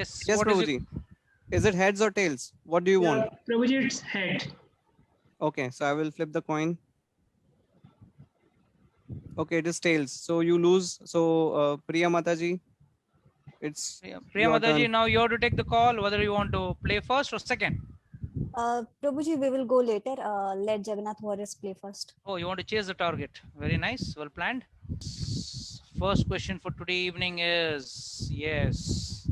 Yes. Yes, What is it? Prabhuji. Is it heads or tails? What do you want? Prabhuji, it's head. Okay, so I will flip the coin. Okay, it is tails. So you lose. So Priya Mataji, it's Priya your Mataji, turn. now you have to take the call whether you want to play first or second. Prabhuji, we will go later. Let Jagannath Warriors play first. Oh, you want to chase the target. Very nice. Well planned. First question for today evening is yes.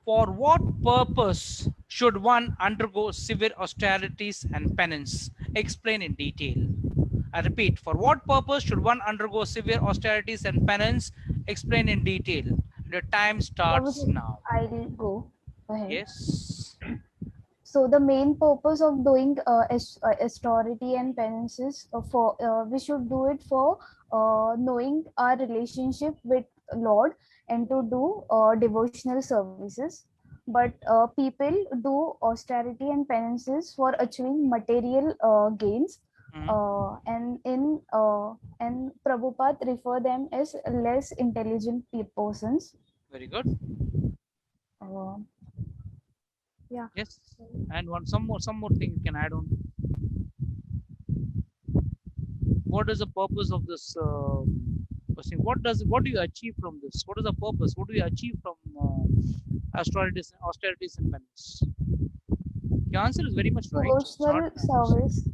For what purpose should one undergo severe austerities and penance? Explain in detail. I repeat, for what purpose should one undergo severe austerities and penance? Explain in detail. The time starts Prabhuji, now. I'll go ahead. Yes. So the main purpose of doing austerity and penances for we should do it for knowing our relationship with Lord and to do devotional services. But people do austerity and penances for achieving material gains, and Prabhupada refer them as less intelligent persons. Very good. Yeah. Yes. And some more thing you can add on. What is the purpose of this question? What do you achieve from this? What is the purpose? What do you achieve from austerities and penance? Your answer is very much right. Devotional service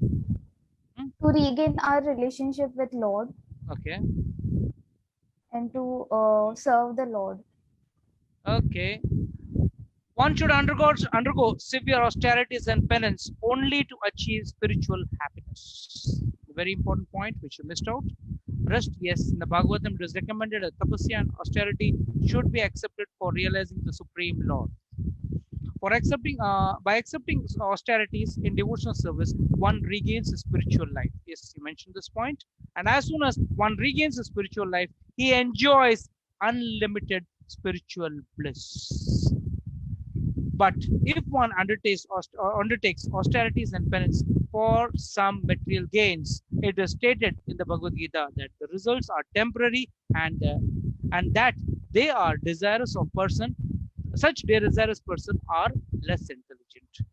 to regain our relationship with Lord. Okay. And to serve the Lord. Okay. One should undergo severe austerities and penance only to achieve spiritual happiness. A very important point which you missed out. Rest, yes, in the Bhagavatam it is recommended that tapasya and austerity should be accepted for realizing the Supreme Lord. For by accepting austerities in devotional service, one regains his spiritual life. Yes, you mentioned this point. And as soon as one regains his spiritual life, he enjoys unlimited spiritual bliss. But if one undertakes austerities and penance for some material gains, it is stated in the Bhagavad Gita that the results are temporary and that they are desirous of person. Such desirous person are less intelligent.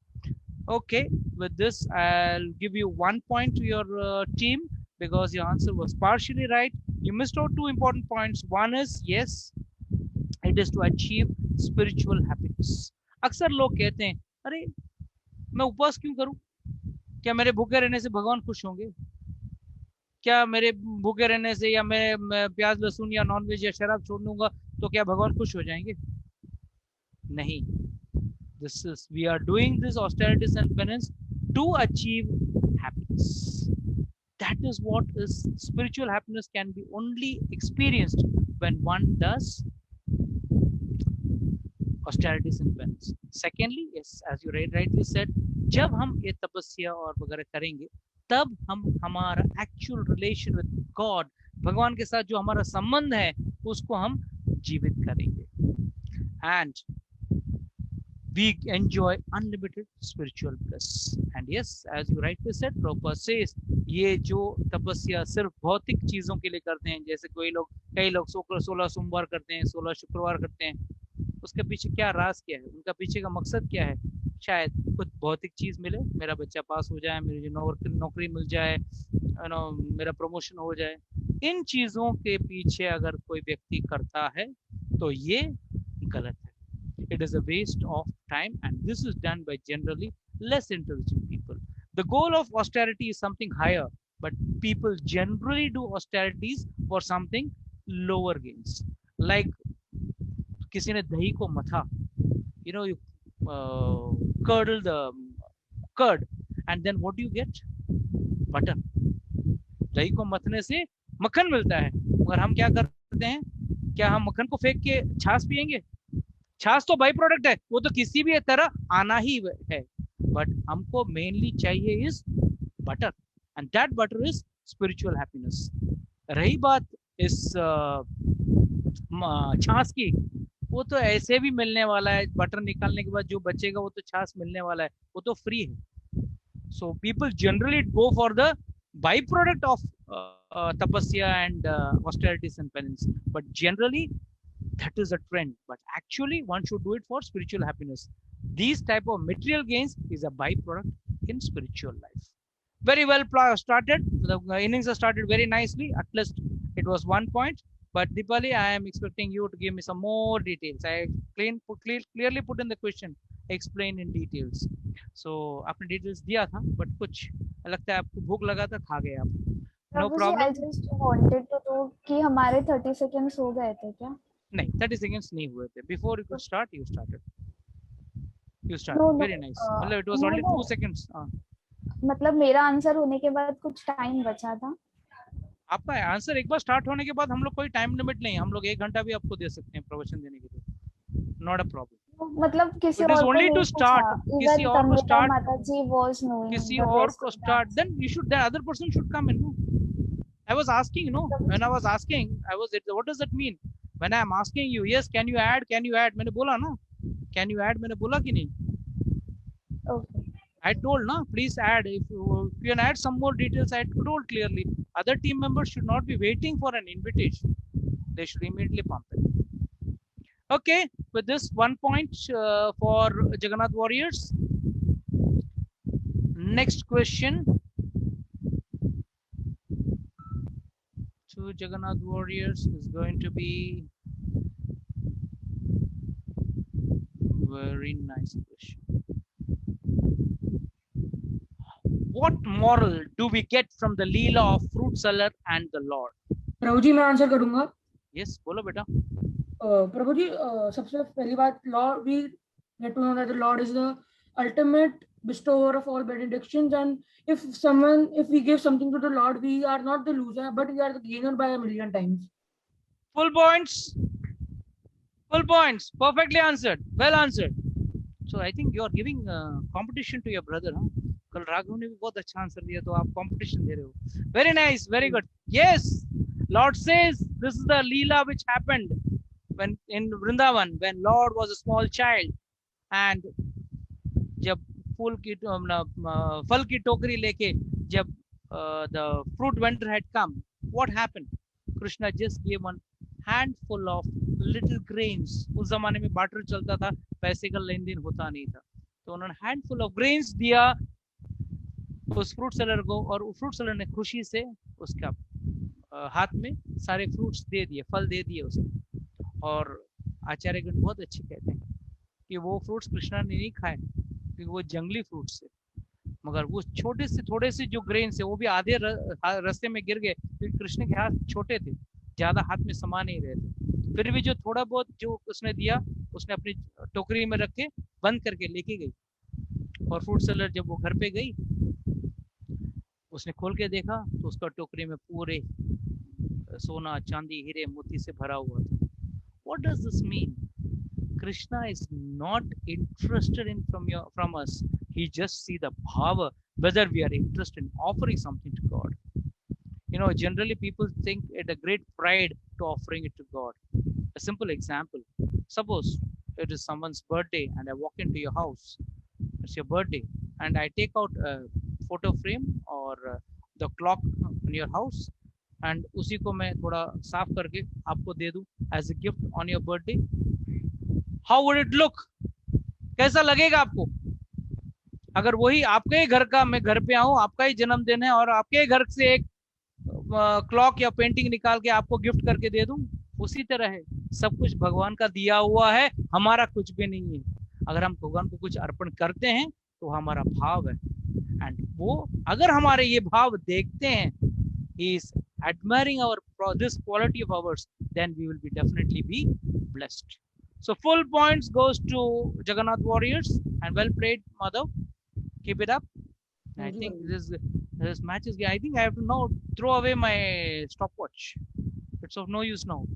Okay, with this, I'll give you 1 point to your team because your answer was partially right. You missed out 2 important points. One is, yes, it is to achieve spiritual happiness. अक्सर लोग कहते हैं अरे मैं उपवास क्यों करूं, क्या मेरे भूखे रहने से भगवान खुश होंगे, क्या मेरे भूखे रहने से या मैं प्याज लहसुन या नॉनवेज या शराब छोड़ दूंगा तो क्या भगवान खुश हो जाएंगे? नहीं. This is, we are doing this austerities and penance to achieve happiness. That is what is spiritual happiness can be only experienced when one does austerities and penance. Secondly, yes, as you rightly said, जब हम ये तपस्या और वगैरह करेंगे तब हम हमारा एक्चुअल रिलेशन विद गॉड, भगवान के साथ जो हमारा संबंध है उसको हम जीवित करेंगे. And we enjoy unlimited spiritual bliss. And yes, as you rightly said, Prabhupada says, ये जो तपस्या सिर्फ भौतिक चीजों के लिए करते हैं, जैसे कई लोग 16 सोमवार करते हैं, 16 शुक्रवार करते हैं, उसके पीछे क्या राज क्या है, उनका पीछे का मकसद क्या है? शायद कुछ भौतिक चीज मिले, मेरा बच्चा पास हो जाए, मेरी नौकरी मिल जाए, मेरा प्रमोशन हो जाए. इन चीजों के पीछे अगर कोई व्यक्ति करता है तो ये गलत है. It is a waste of time, and this is done by generally less intelligent people. The goal of austerity is something higher, but people generally do austerities for something lower gains. Like किसी ने दही को मथा, you curdle the curd, and then what do you get? Butter. दही को मथने से मक्खन मिलता है, मगर हम क्या करते हैं? क्या हम मक्खन को फेंक के छाछ पिएंगे? छाछ तो बाई प्रोडक्ट है, वो तो किसी भी तरह आना ही है, बट हमको मेनली चाहिए is butter, and that butter is spiritual happiness. रही बात इस छाछ की, वो तो ऐसे भी मिलने वाला है, बटर निकालने के बाद जो बचेगा वो तो छाछ मिलने वाला है, वो तो फ्री है. So people generally go for the by product of tapasya and austerities and penance, but generally that is a trend, but actually one should do it for spiritual happiness. These type of material gains is a byproduct in spiritual life. Very well started. The innings are started very nicely. At least it was 1 point. But Dipali, I am expecting you to give me some more details. I clearly put in the question, explain in details. So आपने details दिया था, but कुछ लगता है आपको भूख लगा था, खा गए आप. No Prabhu ji, problem. I just wanted to know कि हमारे 30 seconds हो गए थे क्या? नहीं, 30 seconds नहीं हुए थे. Before you could start, you started. You started. No, Very nice. uh, मतलब it was no, only no. 2 seconds. मतलब मेरा आंसर होने के बाद कुछ टाइम बचा था. आपका आंसर एक बार स्टार्ट होने के बाद हम लोग कोई टाइम लिमिट नहीं, हम लोग 1 घंटा भी आपको दे सकते हैं प्रवचन देने के लिए. Not a problem. मतलब किसी It is और को only नहीं to start. पूछा. किसी Even और को Tamika start. Mataji was knowing किसी the और rest को of the start. answer. Then you should. The other person should come in. No? I was asking. No. When I was asking, I was. What does that mean? When I am asking you, yes, can you add? Can you add? मैंने बोला ना. Can you add? मैंने बोला कि नहीं? Okay. I told, no, please add. If you can add some more details, I told clearly. Other team members should not be waiting for an invitation. They should immediately pump it. Okay, with this 1 point for Jagannath Warriors. Next question to Jagannath Warriors is going to be very nice question. What moral do we get from the Leela of fruit seller and the Lord? प्रभु जी, मैं answer करूंगा. Yes, बोलो बेटा. प्रभु जी, सबसे पहली बात, Lord, we get to know that the Lord is the ultimate bestower of all benedictions, and if we give something to the Lord, we are not the loser, but we are the gainer by a million times. Full points. Full points. Perfectly answered. Well answered. So I think you are giving competition to your brother. Huh? कल राघव ने भी बहुत अच्छा answer दिया, तो आप competition दे रहे हो. Very nice. Very good. Yes. Lord says this is the Leela which happened when in Vrindavan, when Lord was a small child, and जब फल की टोकरी लेके जब the fruit vendor had come, what happened? Krishna just gave one handful of little grains. उस जमाने में water चलता था, पैसे का लेन देन होता नहीं था, तो उन्होंने handful of grains दिया उस फ्रूट सेलर को, और फ्रूट सेलर ने खुशी से उसका हाथ में सारे फ्रूट्स दे दिए, फल दे दिए उसने. और आचार्यगण बहुत अच्छे कहते हैं कि वो फ्रूट्स कृष्णा ने नहीं खाए क्योंकि वो जंगली फ्रूट्स थे, मगर वो छोटे से थोड़े से जो ग्रेन्स है वो भी आधे रास्ते में गिर गए क्योंकि कृष्ण के हाथ छोटे थे, ज्यादा हाथ में समा नहीं रहे थे. फिर भी जो थोड़ा बहुत जो उसने दिया, उसने अपनी टोकरी में रख के बंद करके लेके गई. और फ्रूट सेलर जब वो घर पे गई, उसने खोल के देखा तो उसका टोकरी में पूरे सोना चांदी हीरे मोती से भरा हुआ था. What does this mean? Krishna is not interested in from us. He just see the bhava, whether we are interested in offering something to God. You know, generally people think it a great pride to offering it to God. A simple example: suppose it is someone's birthday and I walk into your house. It's your birthday, and I take out a photo frame or the clock in your house, and उसी को मैं थोड़ा साफ करके आपको दे दूं as a gift on your birthday. How would it look? कैसा लगेगा आपको? अगर वही आपके ही घर का, मैं घर पे आऊं, आपका ही जन्मदिन है और आपके ही घर से एक क्लॉक या पेंटिंग निकाल के आपको गिफ्ट करके दे दूं, उसी तरह है. सब कुछ भगवान का दिया हुआ है, हमारा कुछ भी नहीं है. अगर हम भगवान को कुछ अर्पण करते हैं तो हमारा भाव है, एंड वो अगर हमारे ये भाव देखते हैं, he is admiring this quality of ours, then we will be definitely be blessed. So full points goes to Jagannath Warriors, and well played, Madhav. Keep it up. I think this match is. I think I have to now throw away my stopwatch. It's of no use now.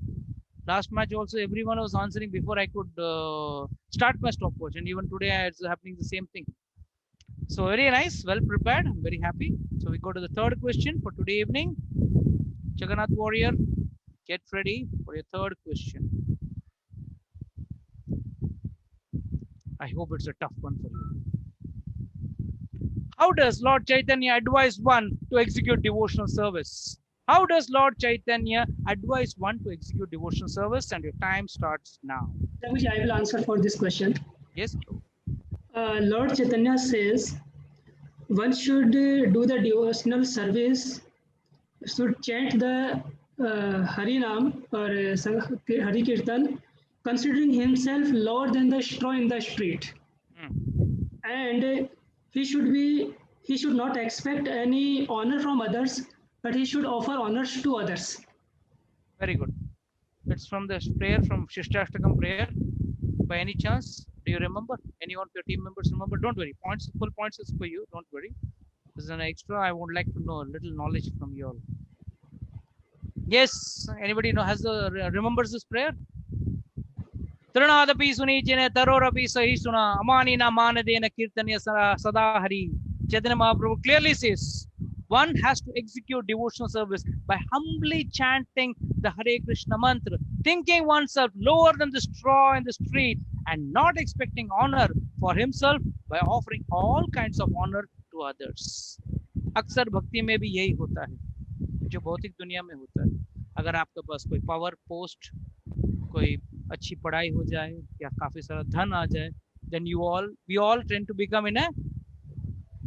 Last match also everyone was answering before I could start my stopwatch, and even today it's happening the same thing. So very nice, well prepared. I'm very happy. So we go to the third question for today evening. Jagannath Warrior, get ready for your third question. I hope it's a tough one for you. How does Lord Chaitanya advise one to execute devotional service? How does Lord Chaitanya advise one to execute devotional service? And your time starts now. Prabhuji, I will answer for this question. Yes. Lord Chaitanya says one should do the devotional service, should chant the Hari Nam or Hari Kirtan, considering himself lower than the straw in the street. And he should not expect any honor from others, but he should offer honors to others. Very good. It's from the prayer from Shishtastakam prayer. By any chance, do you remember? Any of your team members remember? Don't worry. Points, full points is for you. Don't worry. This is an extra. I would like to know a little knowledge from you all. Yes. Anybody know remembers this prayer? Trinadapi sunichine tarorapi sahisuna amanina manadena kirtanya sada hari. Chaitanya Mahaprabhu clearly says one has to execute devotional service by humbly chanting the Hare Krishna mantra, thinking oneself lower than the straw in the street and not expecting honor for himself by offering all kinds of honor to others. अक्सर भक्ति में भी यही होता है जो भौतिक दुनिया में होता है. अगर आपके पास कोई पावर पोस्ट, कोई अच्छी पढ़ाई हो जाए या काफी सारा धन आ जाए, then we all tend to become in a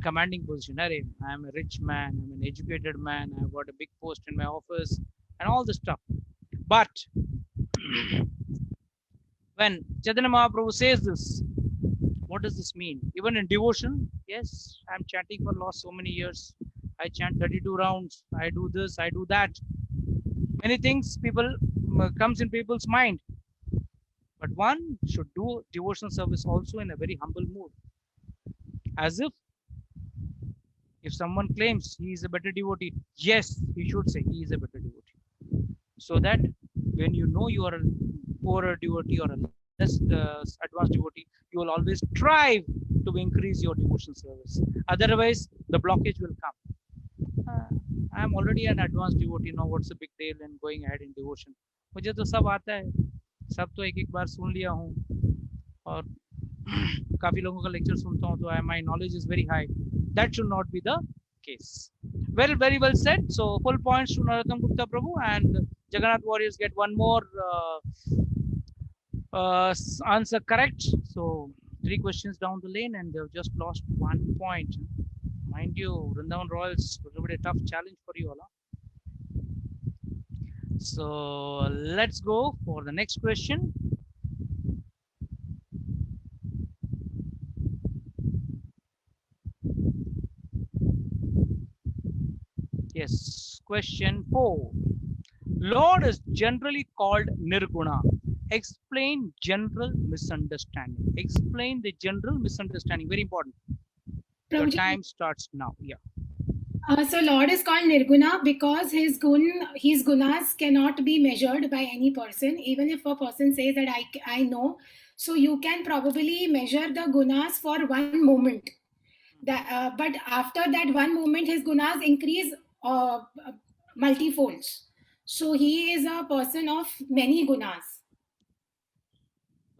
commanding position. I am a rich man, I'm an educated man, I've got a big post in my office and all this stuff. But when Chaitanya Mahaprabhu says this, what does this mean? Even in devotion, yes, I'm chanting for last so many years. I chant 32 rounds. I do this, I do that. Many things comes in people's mind. But one should do devotional service also in a very humble mood. As if someone claims he is a better devotee, yes, he should say he is a better devotee. So that when you know you are a poorer devotee or a less advanced devotee, you will always strive to increase your devotional service. Otherwise, the blockage will come. I am already an advanced devotee now. What's the big deal in going ahead in devotion? मुझे तो सब आता है, सब तो एक बार सुन लिया हूँ और काफी लोगों का लेक्चर सुनता हूँ तो my knowledge is very high. That should not be the case. Well, very well said. So full points to Narottam Gupta Prabhu, and Jagannath Warriors get one more answer correct. So 3 questions down the lane and they've just lost 1 point. Mind you, Vrindavan Royals will be a tough challenge for you all. So let's go for the next question. Yes, question 4. Lord is generally called Nirguna. Explain general misunderstanding. Explain the general misunderstanding. Very important. Your time starts now. Yeah. So Lord is called Nirguna because his gunas cannot be measured by any person. Even if a person says that I know, so you can probably measure the gunas for one moment. But after that one moment, his gunas increase multifolds. So he is a person of many gunas.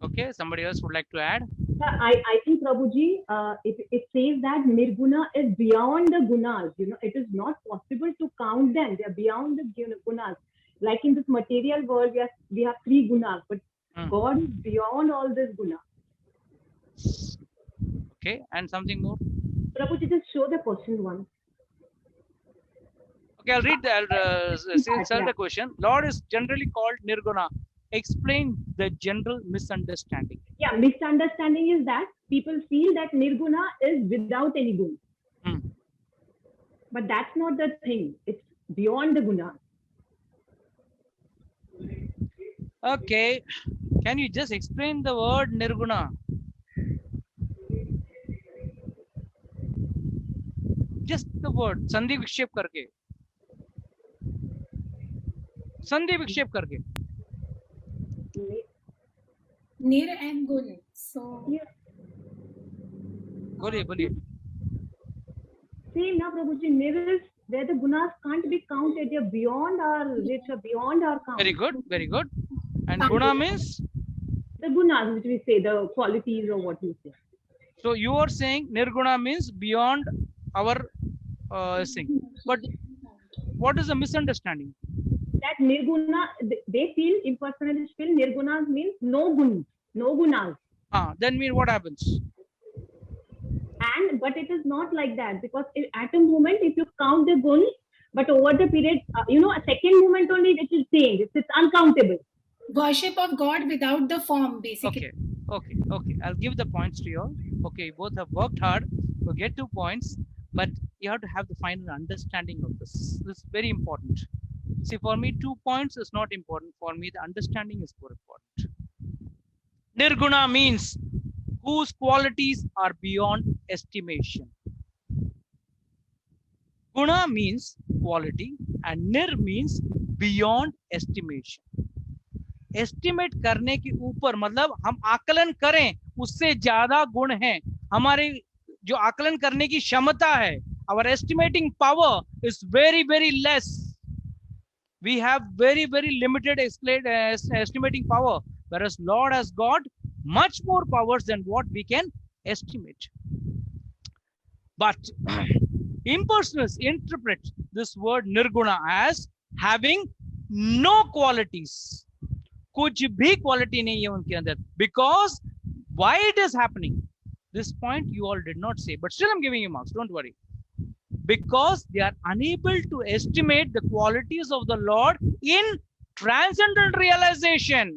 Okay, somebody else would like to add? I think Prabhuji, it says that Nirguna is beyond the gunas. It is not possible to count them. They are beyond the gunas. Like in this material world, we have 3 gunas, but God is beyond all this gunas. Okay, and something more? Prabhuji, just show the question once. Okay, I'll read the question. Lord is generally called Nirguna. Explain the general misunderstanding. Yeah, misunderstanding is that people feel that Nirguna is without any guna. But that's not the thing. It's beyond the guna. Okay. Can you just explain the word Nirguna? Just the word. Sandhi vikshep karke. Sandhi vikshep karke. Nir and gun. So Boliye. See now, Prabhuji, Nir is where the gunas can't be counted. They're beyond our reach, beyond our count. Very good, very good. And guna means? The gunas, which we say, the qualities or what you say. So you are saying Nirguna means beyond our thing. But What is the misunderstanding? That nirguna, they feel, impersonalists feel nirgunas means no gun, no gunas. Then mean what happens? But it is not like that, because at a moment, if you count the guns, but over the period, a second moment only it will change. It's uncountable. Worship of God without the form, basically. Okay. I'll give the points to you all. Okay, you both have worked hard to get 2 points, but you have to have the final understanding of this. This is very important. See, for me, 2 points is not important. For me, the understanding is more important. Nirguna means whose qualities are beyond estimation. Guna means quality and nir means beyond estimation. Estimate करने के ऊपर मतलब हम आकलन करें उससे ज्यादा गुण हैं. हमारे जो आकलन करने की क्षमता है, our estimating power is very less. We have very limited estimating power, whereas Lord has got much more powers than what we can estimate. But impersonalists interpret this word nirguna as having no qualities. कुछ भी quality नहीं है उनके अंदर. Because why it is happening? This point you all did not say, but still I'm giving you marks. Don't worry. Because they are unable to estimate the qualities of the Lord in transcendental realization.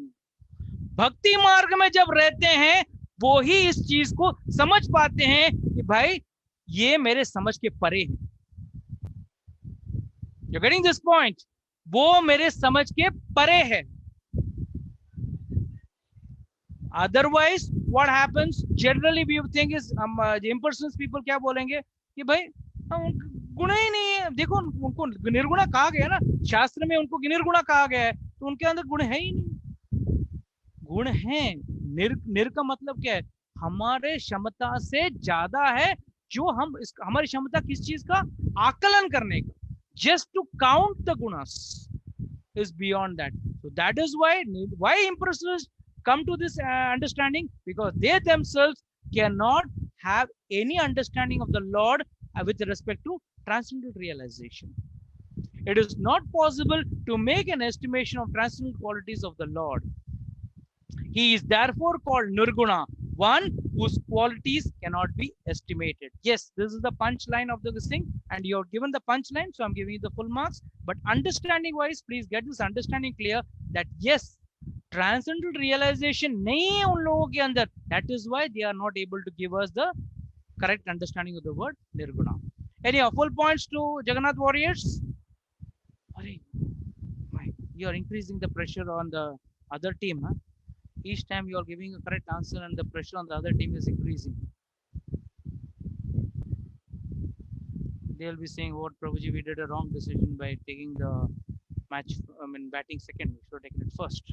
भक्ति मार्ग में जब रहते हैं वो ही इस चीज को समझ पाते हैं कि भाई ये मेरे समझ के परे है. You're getting this point? वो मेरे समझ के परे है. Otherwise, what happens? Generally, we think is the impersonal people क्या बोलेंगे कि भाई गुण ही नहीं है. देखो उनको निर्गुणा कहा गया ना, शास्त्र में उनको निर्गुणा कहा गया है, तो उनके अंदर गुण है ही नहीं. गुण है. निर का मतलब क्या है? हमारे क्षमता से ज्यादा है. जो हम हमारी क्षमता किस चीज का आकलन करने का, just to count the gunas is beyond that. So that is why impersonalists come to this understanding, because they themselves cannot have any understanding of the Lord with respect to transcendental realization. It is not possible to make an estimation of transcendental qualities of the Lord. He is therefore called Nirguna, one whose qualities cannot be estimated. Yes, this is the punchline of this thing, and you have given the punchline, so I'm giving you the full marks. But understanding wise, please get this understanding clear that yes, transcendental realization nahi hai un logon ke andar. That is why they are not able to give us the correct understanding of the word Nirguna. Anyhow, full points to Jagannath warriors. You are increasing the pressure on the other team. Huh? Each time you are giving a correct answer and the pressure on the other team is increasing. They will be saying, what Prabhuji, we did a wrong decision by taking the match, batting second. We should have taken it first.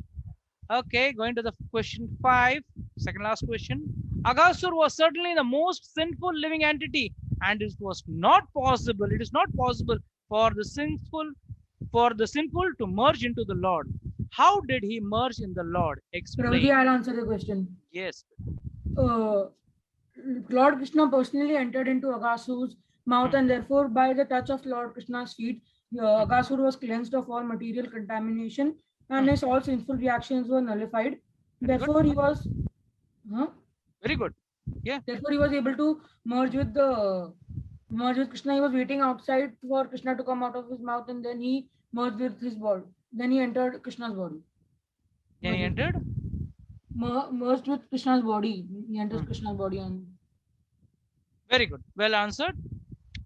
Okay, going to the question 5, second last question. Aghasur was certainly the most sinful living entity, and it was not possible. It is not possible for the sinful to merge into the Lord. How did he merge in the Lord? Explain. Prabhuji, I'll answer the question. Yes. Lord Krishna personally entered into Aghasur's mouth, and therefore by the touch of Lord Krishna's feet, Aghasur was cleansed of all material contamination, and his all sinful reactions were nullified. Therefore, he was very good. Yeah. Therefore, he was able to merge with Krishna. He was waiting outside for Krishna to come out of his mouth, and then he merged with his body. Then he entered Krishna's body. Then he entered? Merged with Krishna's body. He enters Krishna's body. And very good. Well answered.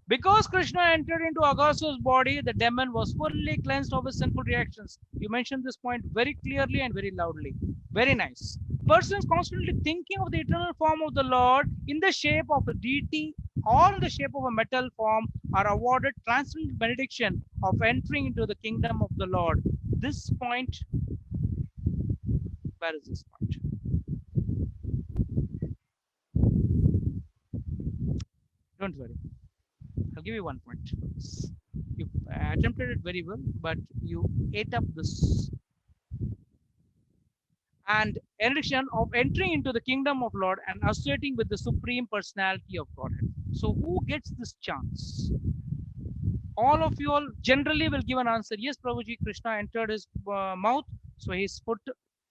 Because Krishna entered into Aghasur's body, the demon was fully cleansed of his sinful reactions. You mentioned this point very clearly and very loudly. Very nice. Persons constantly thinking of the eternal form of the Lord in the shape of a deity or in the shape of a metal form are awarded transcendental benediction of entering into the kingdom of the Lord. This point, where is this point? Don't worry. I'll give you 1 point. You attempted it very well, but you ate up this. And addition of entering into the kingdom of Lord and associating with the supreme personality of Godhead. So who gets this chance? all of you all generally will give an answer. Yes, Prabhuji, Krishna entered his mouth, so his foot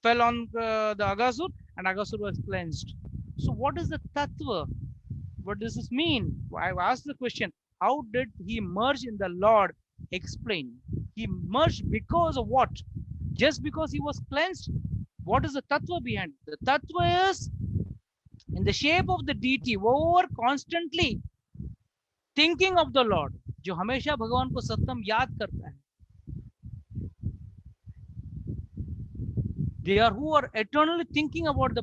fell on the Aghasur, and Aghasur was cleansed. So what is the tattva? What does this mean? I asked the question, how did he merge in the Lord? Explain. He merged because of what? Just because he was cleansed? What is the tattva behind it? The tattva is in the shape of the deity, over constantly thinking of the Lord, जो हमेशा भगवान को सत्यम याद करता है. They are who are eternally thinking about the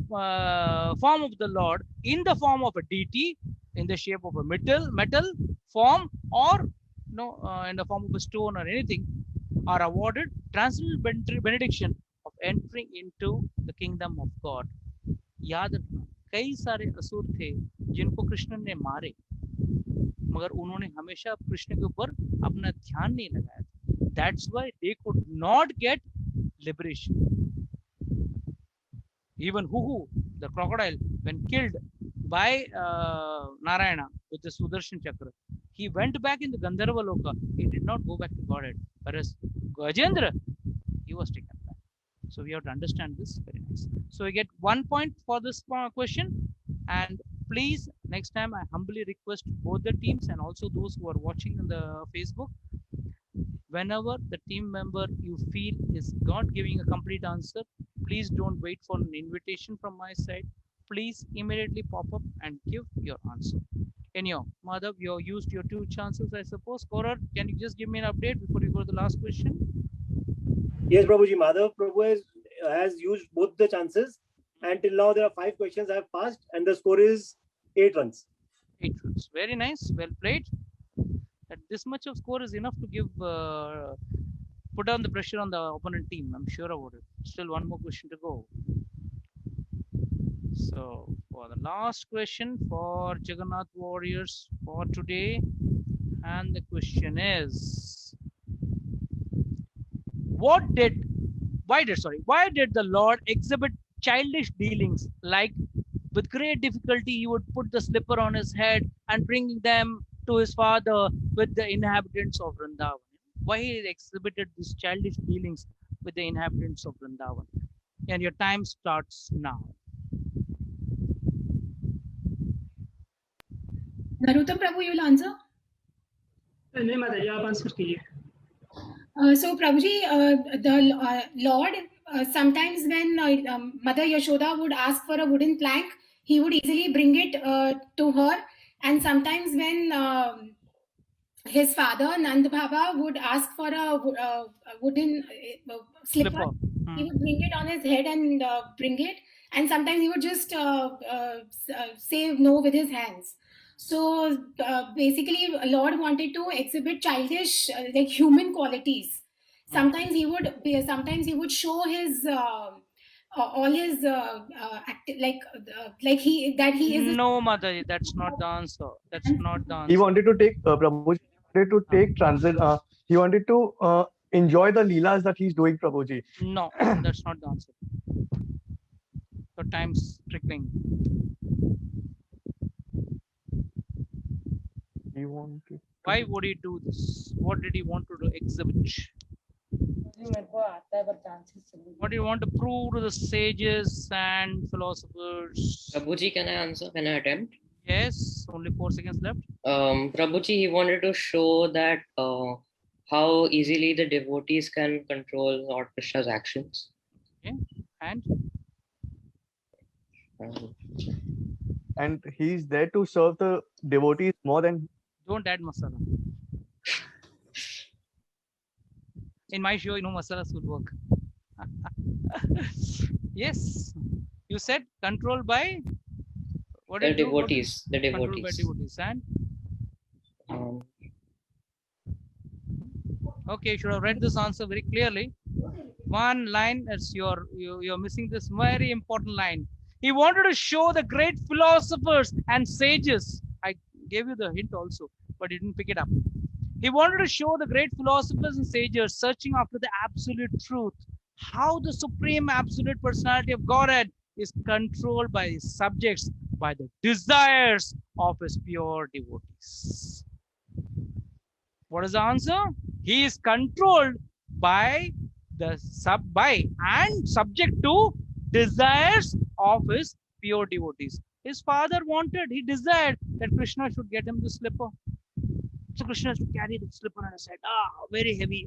form of the Lord in the form of a deity, in the shape of a metal form, or in the form of a stone or anything, are awarded transcendental benediction of entering into the kingdom of God. याद रखना, कई सारे असुर थे जिनको कृष्ण ने मारे, मगर उन्होंने हमेशा कृष्ण के ऊपर अपना ध्यान नहीं लगाया. That's why they could not get liberation. Even Huhu, the crocodile, when killed by Narayana with the Sudarshan Chakra, he went back in the Gandharva Loka. He did not go back to Godhead. Whereas Gajendra, he was taken back. So we have to understand this very nice. So we get 1 point for this question. And please, next time I humbly request both the teams and also those who are watching on the Facebook, whenever the team member you feel is not giving a complete answer, please don't wait for an invitation from my side. Please immediately pop up and give your answer. Anyhow, Madhav, you used your 2 chances, I suppose. Korar, can you just give me an update before you go to the last question? Yes, Prabhuji. Madhav Prabhu has used both the chances. And till now, there are 5 questions I have passed, and the score is 8 runs. 8 runs. Very nice. Well played. That this much of score is enough to give put down the pressure on the opponent team. I'm sure about it. Still 1 more question to go. So for the last question for Jagannath Warriors for today, and the question is, why did the Lord exhibit childish dealings, like with great difficulty he would put the slipper on his head and bring them to his father with the inhabitants of Vrindavan? Why he exhibited these childish dealings with the inhabitants of Vrindavan? And your time starts now. Narottam Prabhu, you will answer? नहीं माताजी, आप answer कीजिए. So Prabhuji, the Lord, sometimes when Mother Yashoda would ask for a wooden plank, he would easily bring it to her. And sometimes when his father, Nand Baba, would ask for a wooden slipper, he would bring it on his head and bring it. And sometimes he would just say no with his hands. So basically, Lord wanted to exhibit childish, like human qualities. Sometimes he would show his all his like he is. No, Mataji, that's not the answer. That's not the answer. He wanted to take Prabhuji. He wanted to enjoy the leelas that he's doing, Prabhuji. No, that's not the answer. So time's trickling. Why would he do this? What did he want to do? Exhibit? What do you want to prove to the sages and philosophers? Prabhuji, can I answer? Can I attempt? Yes, only 4 seconds left. Prabhuji, he wanted to show that how easily the devotees can control Lord Krishna's actions. Okay, and? And he's there to serve the devotees more than. Don't add masala. In my show, masalas would work. Yes, you said controlled by what? The devotees. The Controlled devotees. by devotees. And okay, you should have read this answer very clearly. One line is you're missing this very important line. He wanted to show the great philosophers and sages. I gave you the hint also, but you didn't pick it up. He wanted to show the great philosophers and sages searching after the absolute truth, how the supreme absolute personality of Godhead is controlled by his subjects, by the desires of his pure devotees. What is the answer? He is controlled by and subject to desires of his pure devotees. His father wanted, he desired that Krishna should get him the slipper. So Krishna has to carry the slipper, and I said, very heavy,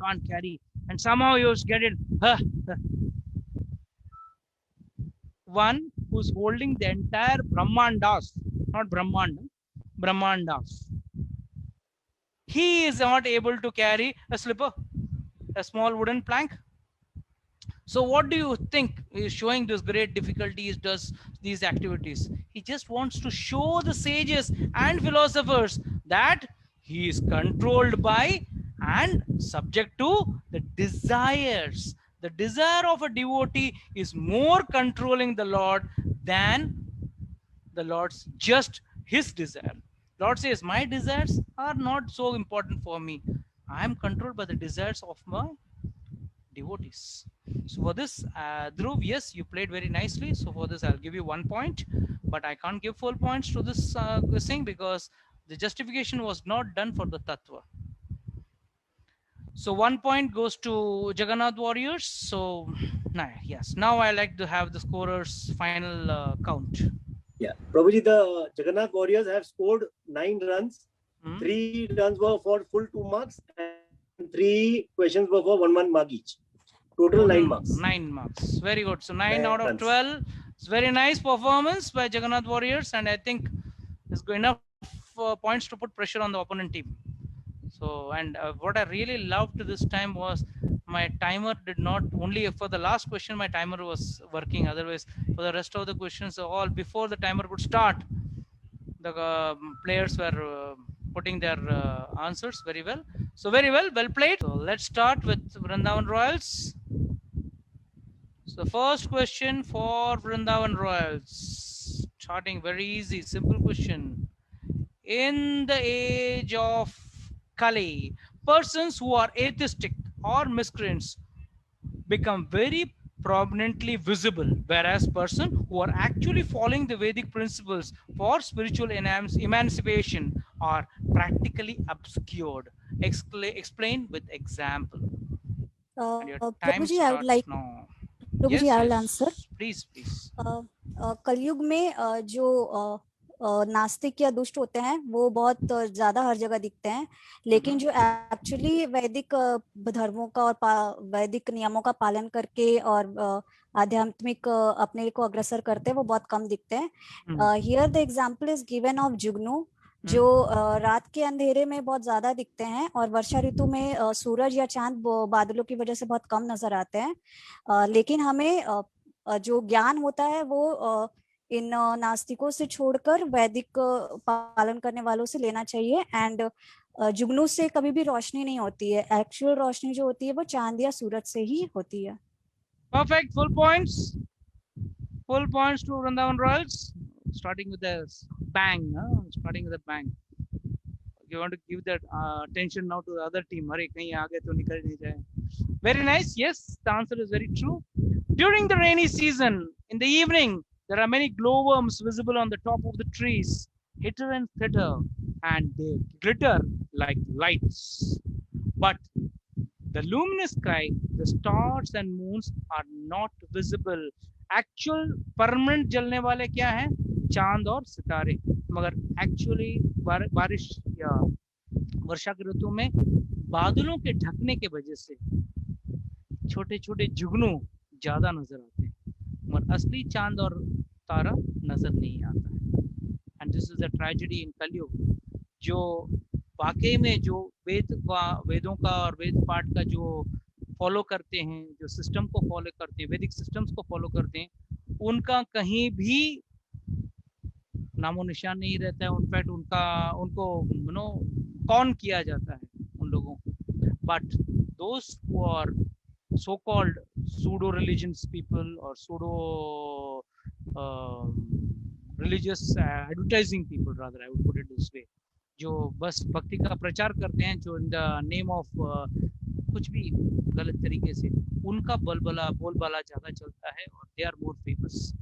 can't carry. And somehow he was get it. One who's holding the entire Brahmandas, not Brahmanda, Brahmandas. He is not able to carry a slipper, a small wooden plank. So what do you think is showing this great difficulties, does these activities? He just wants to show the sages and philosophers that he is controlled by and subject to the desires. The desire of a devotee is more controlling the Lord than the Lord's just his desire. Lord says, my desires are not so important for me. I am controlled by the desires of my devotees. So for this, Dhruv, yes, you played very nicely. So for this, I'll give you 1 point, but I can't give full points to this thing because the justification was not done for the tattva. So 1 point goes to Jagannath Warriors. So yes, now I like to have the scorers final count. Yeah, Prabhuji, the Jagannath Warriors have scored 9 runs. 3 runs were for full 2 marks and 3 questions were for 1 mark each. Total 9 marks. 9 marks. Very good. So 9 out of 12. It's very nice performance by Jagannath Warriors, and I think it's enough points to put pressure on the opponent team. So, and what I really loved this time was my timer did not, only for the last question my timer was working. Otherwise, for the rest of the questions, all before the timer could start, the players were putting their answers very well. So very well played. So let's start with Vrindavan Royals. So the first question for Vrindavan Royals, starting very easy, simple question. In the age of Kali, persons who are atheistic or miscreants become very prominently visible, whereas persons who are actually following the Vedic principles for spiritual emancipation are practically obscured. Explain with example. Prabhuji, I would like. Prabhuji, I will answer. Please. कलयुग में जो नास्तिक या दुष्ट होते हैं वो बहुत ज्यादा हर जगह दिखते हैं, लेकिन जो एक्चुअली वैदिक धर्मों का और वैदिक नियमों का पालन करके और आध्यात्मिक अपने को अग्रसर करते हैं वो बहुत कम दिखते हैं. Here the example is given of जुगनू, जो रात के अंधेरे में बहुत ज्यादा दिखते हैं और वर्षा ऋतु में सूरज या चांद बादलों की वजह से बहुत कम नजर आते हैं. लेकिन हमें जो ज्ञान होता है वो इन नास्तिकों से छोड़कर वैदिक पालन करने वालों से लेना चाहिए. एंड जुगनू से कभी भी रोशनी नहीं होती है, एक्चुअल रोशनी जो होती है वो चांद या सूरज से ही होती है. Perfect. Full points to Vrindavan royals. Starting with a bang. You want to give that attention now to the other team. Hare, kahin aage to nikal nahi jaye. Very nice. Yes, the answer is very true. During the rainy season, in the evening, there are many glowworms visible on the top of the trees, hitter and thitter, and they glitter like lights. But the luminous sky, the stars and moons are not visible. Actual permanent जलने वाले क्या हैं? चांद और सितारे. मगर actually बारिश या वर्षा की ऋतु में बादलों के ढकने के वजह से छोटे छोटे जुगनू ज्यादा नजर आते हैं, मगर असली चांद और तारा नजर नहीं आता है. And this is a tragedy in Kalyug. जो वाकई में जो वेदों का और वेद पाठ का जो फॉलो करते हैं, जो सिस्टम को फॉलो करते हैं, वैदिक सिस्टम्स को फॉलो करते हैं, उनका कहीं भी नामो निशान नहीं रहता है. इनफैक्ट उनको कौन किया जाता है उन लोगों को. बट दोस्त who are so called pseudo religious people or pseudo religious advertising people, rather I would put it this way, जो बस भक्ति का प्रचार करते हैं, जो इन द नेम ऑफ कुछ भी गलत तरीके से, उनका बोलबाला ज्यादा चलता है और they are more famous.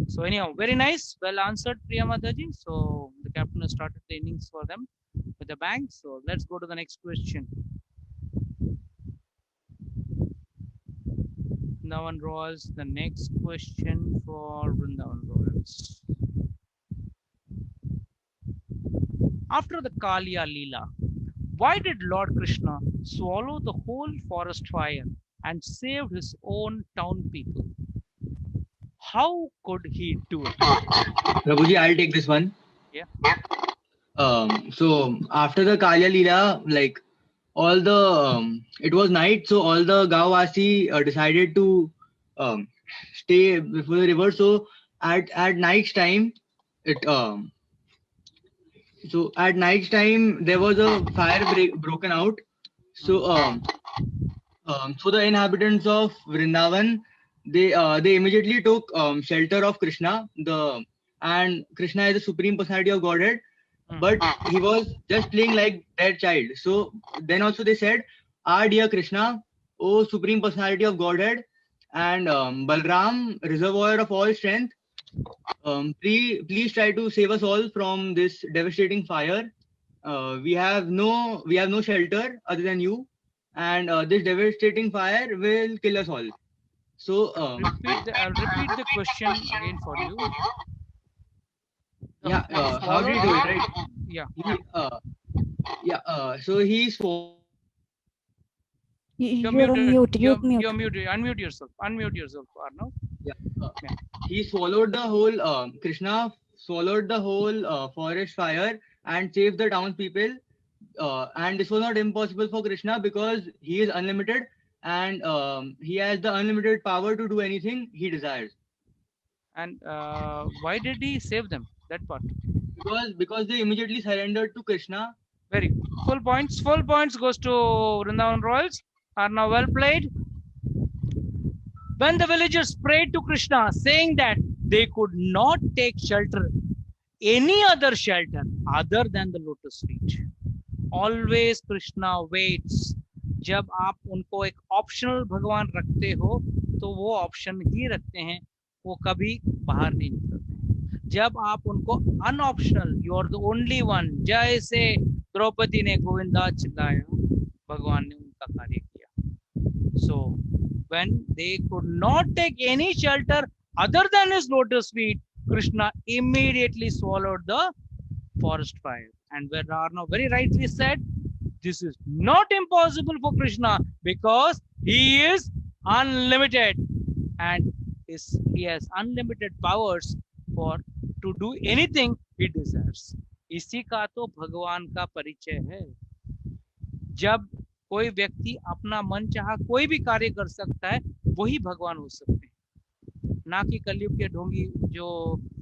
So anyhow, very nice, well answered Priya Mataji. So the captain has started the innings for them with with a bang. So let's go to the next question. Vrindavan Royals, the next question for Vrindavan Royals. After the Kaliya Leela, why did Lord Krishna swallow the whole forest fire and saved his own town people? How could he do it? Prabhuji, I'll take this one. Yeah. So after the Kaliya Leela, like all the it was night, so all the Gavvasi decided to stay before the river. So at night's time, so at night's time there was a fire broken out. So so the inhabitants of Vrindavan, they immediately took shelter of Krishna. And Krishna is the supreme personality of Godhead, but he was just playing like their child. So then also they said, "Ah, dear Krishna, O supreme personality of Godhead, and Balram, reservoir of all strength, please try to save us all from this devastating fire. We have no shelter other than you, and this devastating fire will kill us all." So I'll repeat the question again for you. Yeah, how did he do it, right? Yeah. So he's You're muted. You're muted. Unmute yourself. Unmute yourself, Arnav. He swallowed the whole Krishna swallowed the whole forest fire and saved the townspeople. And this was not impossible for Krishna because he is unlimited and he has the unlimited power to do anything he desires. And why did he save them? That part. Because they immediately surrendered to Krishna. Very good. Full points. Full points goes to Vrindavan Royals. Are now well played. When the villagers prayed to Krishna, saying that they could not take shelter, any other shelter other than the lotus feet. Always Krishna waits. जब आप उनको एक optional भगवान रखते हो तो वो option ही रखते हैं, वो कभी बाहर नहीं निकलते। जब आप उनको अनऑप्शनल, you are the only one, जैसे द्रौपदी ने गोविंदा चिल्लाया, भगवान ने उनका कार्य किया। सो when they could not take any shelter other than his lotus feet, Krishna immediately swallowed the forest fire. And where Arnav very rightly said, this is not impossible for Krishna because he is unlimited and he has unlimited powers to do anything he desires. इसी का तो भगवान का परिचय है। जब कोई व्यक्ति अपना मन चाहा कोई भी कार्य कर सकता है, वही भगवान हो सकते हैं, ना कि कलयुग के ढोंगी जो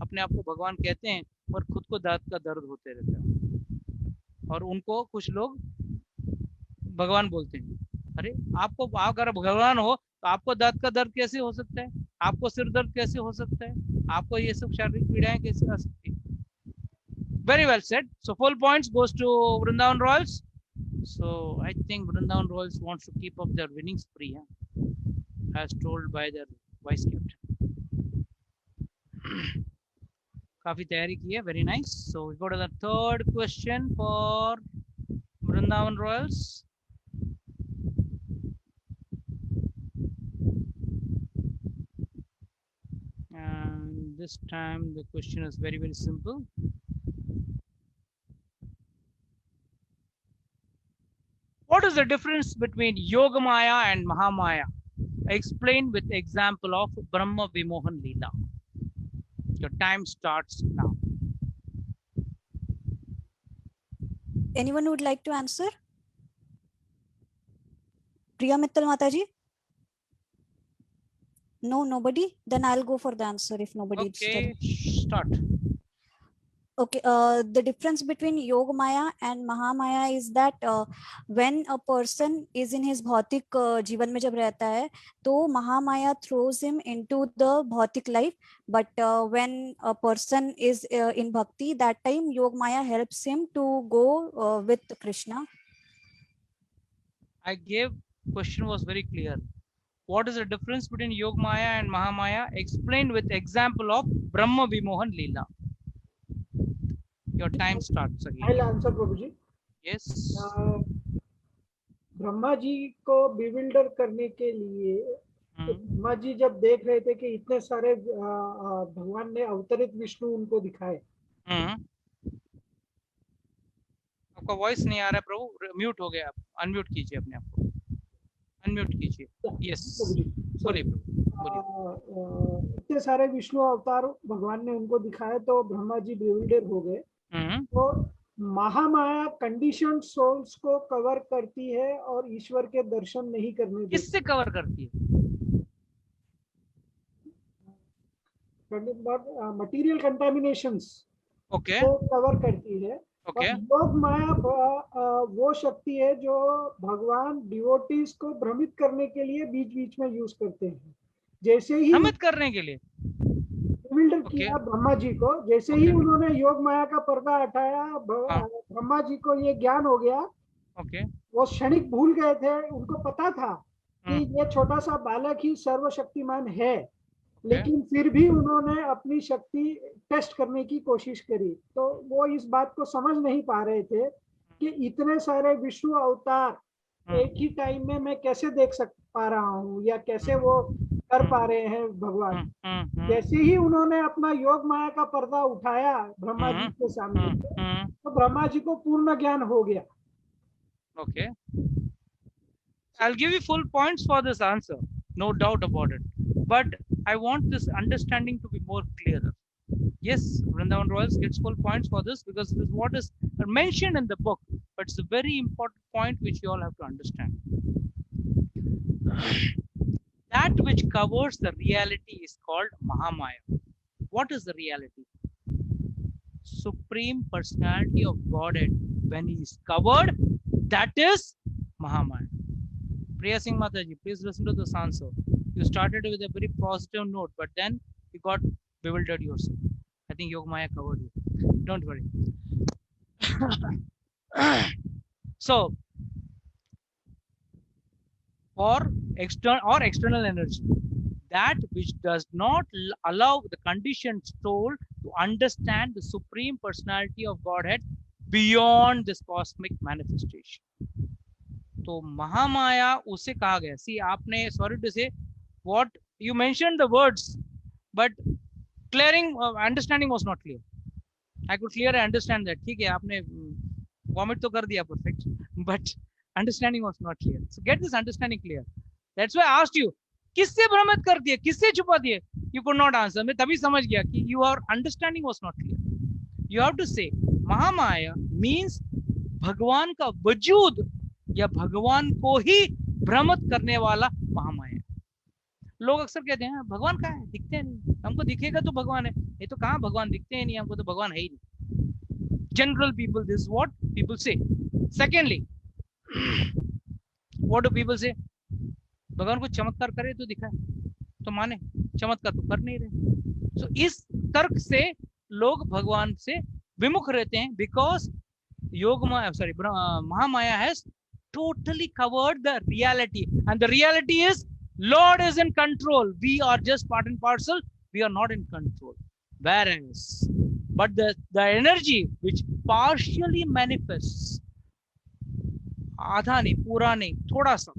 अपने आप को भगवान कहते हैं और खुद को दांत का दर्द होते रहता है। और उनको कुछ लोग भगवान बोलते हैं। अरे आपको अगर भगवान हो तो आपको दांत का दर्द कैसे हो सकता है, आपको सिर दर्द कैसे हो सकता है, आपको ये सब शारीरिक पीड़ाएं कैसे आ सकती है। Very well said. So full points goes to Vrindavan Royals. So I think Vrindavan Royals wants to keep up their winning spree, as told by their vice captain. काफी तैयारी की है, very nice. So we go to the third question for Vrindavan Royals. And this time the question is very, very simple. What is the difference between Yogamaya and Mahamaya? Explain with example of Brahma Vimohan Leela. Your time starts now. Anyone would like to answer? Priya Mittal Mataji? No, nobody? Then I'll go for the answer if nobody is there. Okay, start. Okay, the difference between Yogamaya and Mahamaya is that when a person is in his bhautik जीवन में जब रहता है तो Mahamaya throws him into the bhautik life, but when a person is in bhakti, that time Yogamaya helps him to go with Krishna. I gave question was very clear. What is the difference between Yogamaya and Mahamaya? Explained with example of Brahma Vimohan Leela. Your time starts again. I'll answer, Prabhuji. Yes. Brahma ji को bewilder करने के लिए तो ब्रह्मा जी जब देख रहे थे कि इतने सारे भगवान ने अवतरित विष्णु उनको दिखाए। आपका वॉइस नहीं आ रहा है प्रभु, म्यूट हो गया, आप अनम्यूट कीजिए अपने आप को, अनम्यूट कीजिए। यस बोलिए प्रभु। इतने सारे विष्णु अवतार भगवान ने उनको दिखाए तो ब्रह्मा जी बिविल्डर हो गए। तो महामाया कंडीशन सोल्स को कवर करती है और ईश्वर के दर्शन नहीं करने देती। किससे कवर करती है? मटीरियल कंटामिनेशंस ओके को कवर करती है। ओके योग माया वो शक्ति है जो भगवान डिवोटीज को भ्रमित करने के लिए बीच बीच में यूज करते हैं। जैसे ही भ्रमित करने के लिए बिल्डर किया ब्रह्मा जी को, जैसे ही उन्होंने योग माया का पर्दा हटाया, ब्रह्मा जी को ये ज्ञान हो गया। वो क्षणिक भूल गए थे, उनको पता था कि ये छोटा सा बालक ही सर्वशक्तिमान है, लेकिन फिर भी उन्होंने अपनी शक्ति टेस्ट करने की कोशिश करी। तो वो इस बात को समझ नहीं पा रहे थे कि इतने सारे विष्णु अवतार एक ही टाइम में मैं कैसे देख पा रहा हूँ या कैसे वो कर पा रहे हैं भगवान। जैसे ही उन्होंने अपना योग माया का पर्दा उठाया ब्रह्मा जी के सामने, तो ब्रह्मा जी को पूर्ण ज्ञान हो गया। Okay, I'll give you full points for this answer, no doubt about it. But I want this understanding to be more clearer. Yes, Vrindavan Royals gets full points for this because this is what is mentioned in the book. But it's a very important point which you all have to understand. That which covers the reality is called Mahamaya. What is the reality? Supreme Personality of Godhead. When he is covered, that is Mahamaya. Priya Singh Mataji, please listen to this answer. You started with a very positive note, but then you got bewildered yourself. I think Yogamaya covered you. Don't worry. So, for external energy, that which does not allow the conditioned soul to understand the Supreme Personality of Godhead beyond this cosmic manifestation. तो महामाया उसे कहा गया। सी आपने, sorry to से, what you mentioned the words, but clearing understanding was not clear. I could clearly understand that. ठीक है, आपने vomit तो कर दिया perfect, but understanding was not clear. So get this understanding clear. That's why I asked you, किससे भ्रमित कर दिए, किससे छुपा दिए? You could not answer. मैं तभी समझ गया कि your understanding was not clear. You have to say Mahamaya means भगवान का वजूद या भगवान को ही भ्रमित करने वाला महामाया। लोग अक्सर कहते हैं भगवान कहाँ है, दिखते हैं नहीं, हमको दिखेगा तो भगवान है, ये तो कहाँ भगवान दिखते हैं नहीं, हमको तो भगवान है ही नहीं। General people, this is what people say. Secondly, what do people say? भगवान को चमत्कार करे तो दिखाए तो माने, चमत्कार तो कर नहीं रहे। So इस तर्क से लोग भगवान से विमुख रहते हैं, because Mahamaya has totally covered the reality, and the reality is Lord is in control. We are just part and parcel. We are not in control. Whereas, but the energy which partially manifests, आधा नहीं, पूरा नहीं, थोड़ा सा,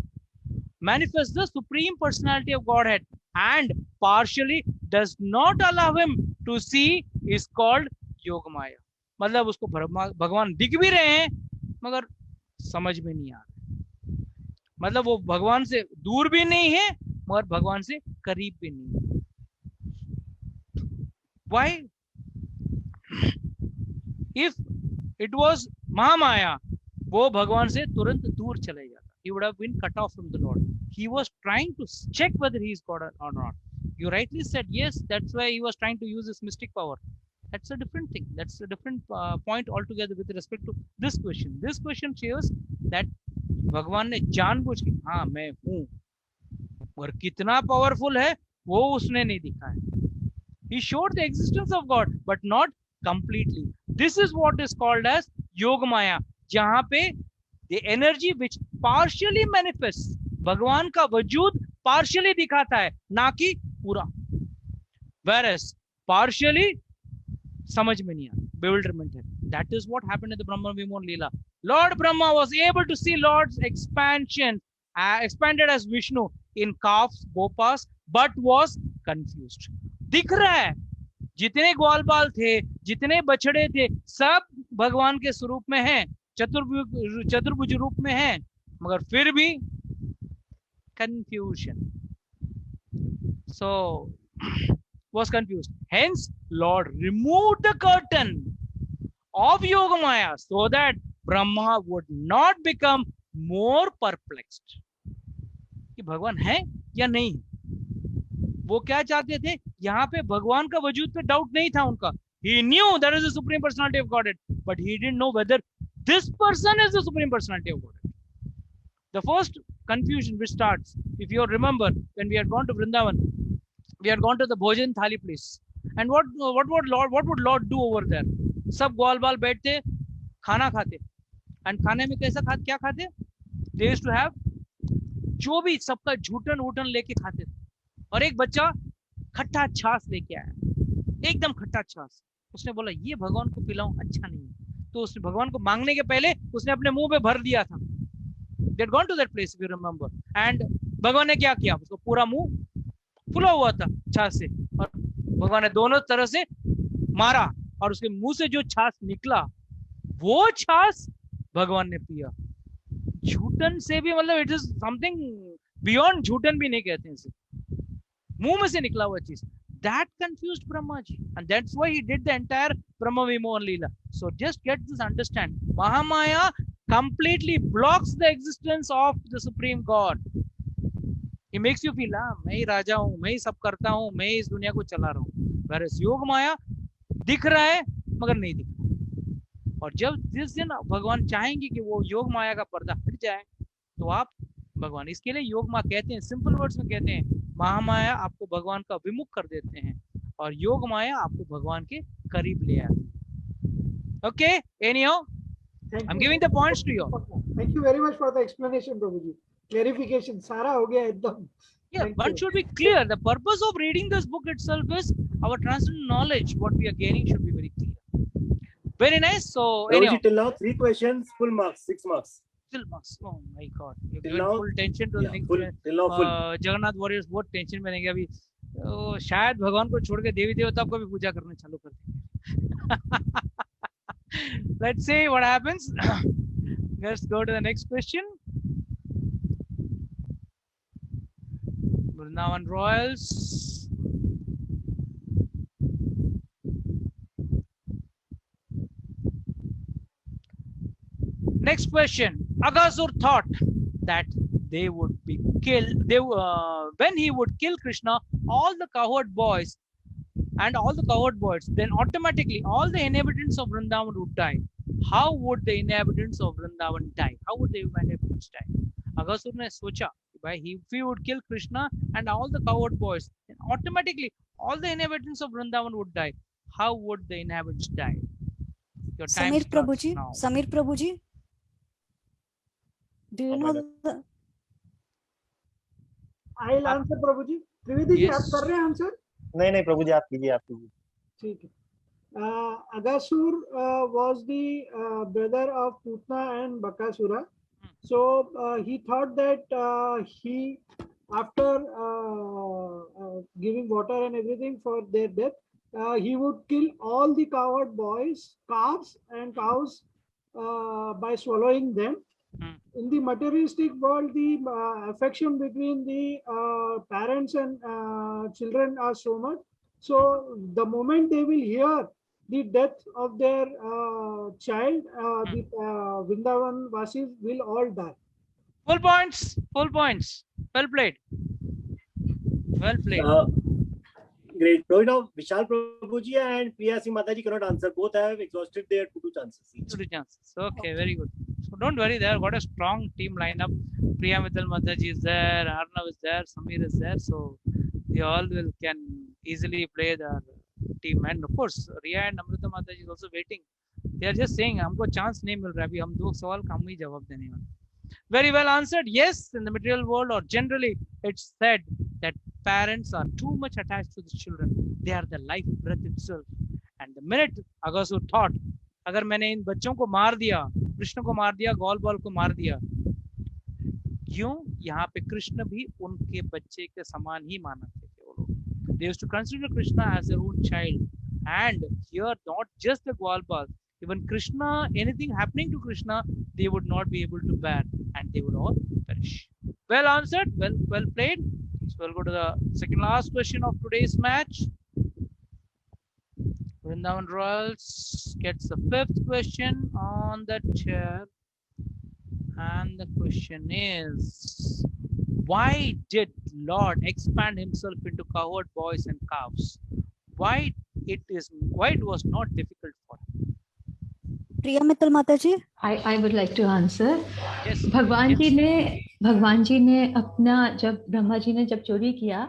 manifests the Supreme Personality of Godhead and partially does not allow him to see is called Yogamaya. मतलब उसको भगवान दिख भी रहे हैं मगर समझ में नहीं आ रहा, मतलब वो भगवान से दूर भी नहीं है मगर भगवान से करीब भी नहीं है। Why? If it was Mahamaya, वो भगवान से तुरंत दूर चले जाता, he would have been cut off from the Lord. He was trying to check whether he is God or not. You rightly said yes, that's why he was trying to use his mystic power. That's a different thing. That's a different point altogether with respect to this question. This question shows that भगवान ने जानबूझ के, हाँ मैं हूँ, और कितना powerful है वो उसने नहीं दिखाया। He showed the existence of God, but not completely. This is what is called as Yogamaya, जहाँ पे the energy which partially manifests, भगवान का वजूद partially दिखाता है, ना कि पूरा। Whereas partially समझ में नहीं आता, bewilderment है। That is what happened in the Brahma Vimohan Leela. Lord Brahma was able to see Lord's expansion, expanded as Vishnu in calves, gopas, but was confused. दिख रहा है जितने ग्वाल बाल थे, जितने बछड़े थे, सब भगवान के स्वरूप में हैं, चतुर्भुज रूप में हैं, मगर फिर भी confusion. So was confused. Hence, Lord removed the curtain of Yogamaya so that Brahma would not become more perplexed. कि भगवान है या नहीं, वो क्या चाहते थे, यहाँ पे भगवान का वजूद पे डाउट नहीं था उनका. He knew there is a supreme personality of Godhead, but he didn't know whether this person is the supreme personality of Godhead. The first confusion which starts, if you remember, when we had gone to Vrindavan, we had gone to the Bhojan Thali place, and what would Lord do over there? सब ग्वाल बाल बैठते, खाना खाते, and खाने में कैसा क्या खाते? They used to have जो भी सबका झूठन वूटन लेके खाते थे, और एक बच्चा खट्टा छाछ लेके आया, एकदम खट्टा छाछ. उसने बोला ये भगवान को पिलाऊं, अच्छा नहीं है, तो उसने भगवान को मांगने के पहले उसने अपने मुंह पे भर दिया था. They had gone to that place, if you remember, and भगवान ने क्या किया, उसको पूरा मुंह फुला हुआ था छाछ से, और भगवान ने दोनों तरह से मारा, और उसके मुंह से जो छाछ निकला वो छाछ भगवान ने पिया. झूठन से भी, मतलब इट इज समथिंग बियॉन्ड, झूठन भी नहीं कहते हैं इसे, मुंह में से निकला हुआ चीज. That confused Brahma ji, and that's why he did the entire Brahma Vimohan Leela. So just get this, understand, Mahamaya completely blocks the existence of the Supreme God. He makes you feel, मैं ही राजा हूँ, मैं ही सब करता हूँ, मैं ही इस दुनिया को चला रहा हूँ. Whereas योग माया दिख रहा है मगर नहीं दिख रहा. और जब जिस दिन भगवान चाहेंगे कि वो योग माया का पर्दा हट जाए, तो आप भगवान, इसके लिए योग माया कहते हैं, सिंपल वर्ड्स में कहते हैं, महामाया आपको भगवान का विमुख कर देते हैं, और योग माया आपको भगवान के करीब ले आती है. Okay, anyhow, I'm giving the points to you. Thank you very much for the explanation, Prabhuji. Clarification, सारा हो गया एकदम. Yeah, one should be clear. The purpose of reading this book itself is our transcendental knowledge. What we are gaining should be very clear. Very nice. So, anyhow, till now 3 questions, full marks, 6 marks. Still marks. Oh my God! You've Till given now, full tension to the next. till now full. Jagannath warriors बहुत tension में रहेंगे अभी. शायद भगवान को छोड़ के देवी देवता को भी पूजा करना चालू कर देंगे. Let's see what happens. Let's go to the next question. Vrindavan Royals. Next question. Aghasur thought that they would be killed. When he would kill Krishna, all the cowherd boys, then automatically all the inhabitants of Vrindavan would die. How would the inhabitants of Vrindavan die? How would the inhabitants die? Aghasur ne socha, if he would kill Krishna and all the cowherd boys, then automatically all the inhabitants of Vrindavan would die. How would the inhabitants die? Your time Samir Prabhuji, now. Samir Prabhuji, do you know the? I'll answer, Prabhuji. Trivedi ji, Yes. आप कर रहे हैं answer? नहीं प्रभु जी, आप कीजिए. ठीक है. Aghasur was the brother of Putna and Bakasura. So he thought that he, after giving water and everything for their death, he would kill all the cowherd boys, calves and cows by swallowing them. In the materialistic world, the affection between the parents and children are so much. So the moment they will hear the death of their child, the Vrindavan Vasis will all die. Full points. Full points. Well played. Well played. Great. So now Vishal Prabhuji and Priya Singh Mataji cannot answer. Both have exhausted their 2 chances each. 2 chances. Okay, very good. So don't worry, there got a strong team lineup. Priya Mittal Mataji is there, Arnav is there, Samir is there. So they all can easily play the team. And of course, Riya and Amrita Mataji is also waiting. They are just saying, हमको chance नहीं मिल रहा, अभी हम 2 सवाल कम ही जवाब देने वाले. Very well answered. Yes, in the material world, or generally, it's said that parents are too much attached to the children. They are the life breath itself. And the minute Aghasur thought, अगर मैंने इन बच्चों को मार दिया कृष्ण को मार दिया, गोल ball को मार दिया, क्यों? यहाँ पे कृष्ण भी उनके बच्चे के समान ही मानते थे वो लोग। They used to consider Krishna as their own child, and here not just the goal ball, even Krishna, anything happening to Krishna, they would not be able to bear, and they would all perish. Well answered, well played. So we'll go to the second last question of today's match. Vrindavan Royals gets the 5th question on the chair, and the question is, why did Lord expand himself into cowherd boys and calves? Why it was not difficult for him? प्रिया मित्तल माता जी, I would like to answer. Yes. भगवान जी ने अपना, जब ब्रह्मा जी ने जब चोरी किया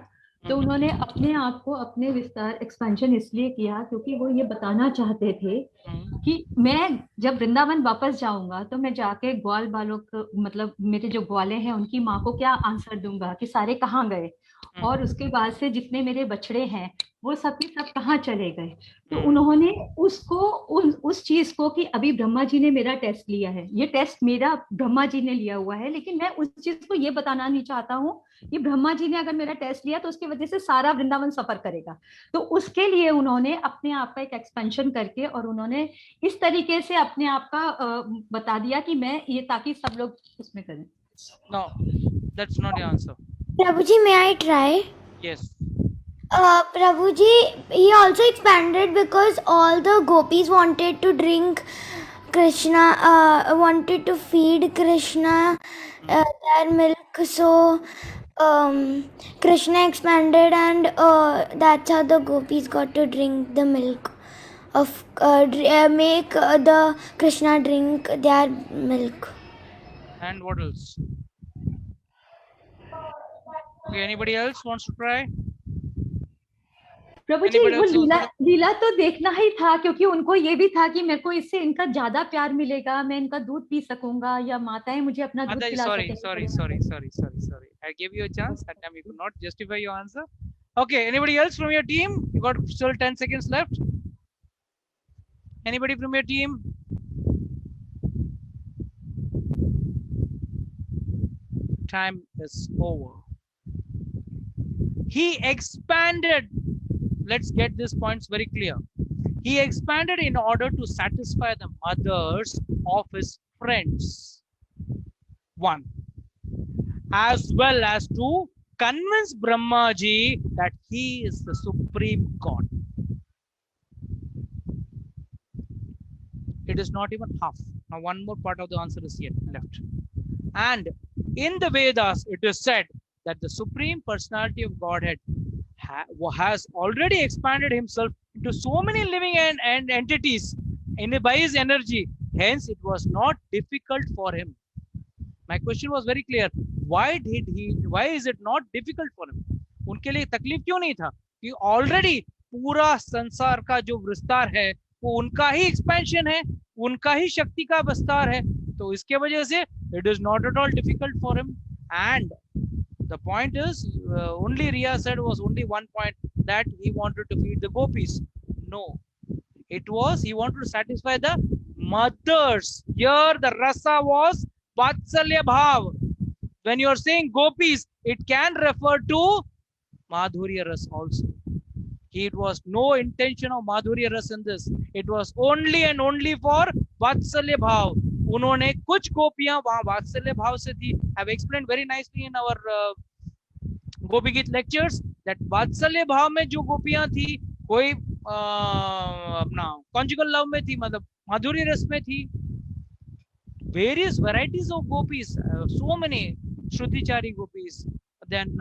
तो उन्होंने अपने आप को अपने विस्तार एक्सपेंशन इसलिए किया क्योंकि वो ये बताना चाहते थे कि मैं जब वृंदावन वापस जाऊंगा तो मैं जाके ग्वाल बालों को, मतलब मेरे जो ग्वाले हैं उनकी माँ को क्या आंसर दूंगा कि सारे कहाँ गए, और उसके बाद से जितने मेरे बछड़े हैं वो सब के सब कहाँ चले गए। तो उन्होंने उसको उस चीज को कि अभी ब्रह्मा जी ने मेरा टेस्ट लिया है, ये टेस्ट मेरा ब्रह्मा जी ने लिया हुआ है, लेकिन मैं उस चीज को ये बताना नहीं चाहता हूँ कि ब्रह्मा जी ने अगर मेरा टेस्ट लिया तो उसकी वजह से सारा वृंदावन सफर करेगा। तो उसके लिए उन्होंने अपने आप का एक एक्सपेंशन करके और उन्होंने इस तरीके से अपने आप का बता दिया कि मैं ये, ताकि सब लोग उसमें करें। No, that's not the answer. Prabhuji, may I try? Yes. Prabhuji, he also expanded because all the gopis wanted to drink Krishna, wanted to feed Krishna their milk. So Krishna expanded, and that's how the gopis got to drink the milk of make the Krishna drink their milk. And what else? Okay, anybody else wants to try? प्रभु जी, वो लीला तो देखना ही था क्योंकि उनको ये भी था कि मेरे को इससे इनका ज्यादा प्यार मिलेगा, मैं इनका दूध पी सकूंगा या माताएं मुझे अपना दूध पिला सकेंगी। Sorry. I gave you a chance. That time you could not justify your answer. Okay, anybody else from your team? You got still 10 seconds left. Anybody from your team? Time is over. He expanded. Let's get these points very clear. He expanded in order to satisfy the mothers of his friends. 1. As well as to convince Brahmaji that he is the supreme God. It is not even half. Now one more part of the answer is yet left. And in the Vedas, it is said that the Supreme Personality of Godhead has already expanded himself into so many living and entities by his energy. Hence, it was not difficult for him. My question was very clear. Why is it not difficult for him? उनके लिए तकलीफ क्यों नहीं था? कि already पूरा संसार का जो विस्तार है वो उनका ही expansion है, उनका ही शक्ति का विस्तार है, तो इसके वजह से it is not at all difficult for him. And the point is, only Riya said was only one point, that he wanted to feed the gopis. No, it was he wanted to satisfy the mothers. Here the rasa was Vatsalya Bhav. When you are saying gopis, it can refer to Madhurya Ras also. It was no intention of Madhurya Ras in this. It was only and only for Vatsalya Bhav. उन्होंने कुछ गोपियां वहां वात्सल्य भाव से थी. I've explained very nicely in our गोपी गीत lectures that वात्सल्य भाव में जो गोपियां थी, कोई अपना conjugal love में थी, मतलब माधुर्य रस में थी. Various varieties of gopis, so many Shrutichari gopis. Then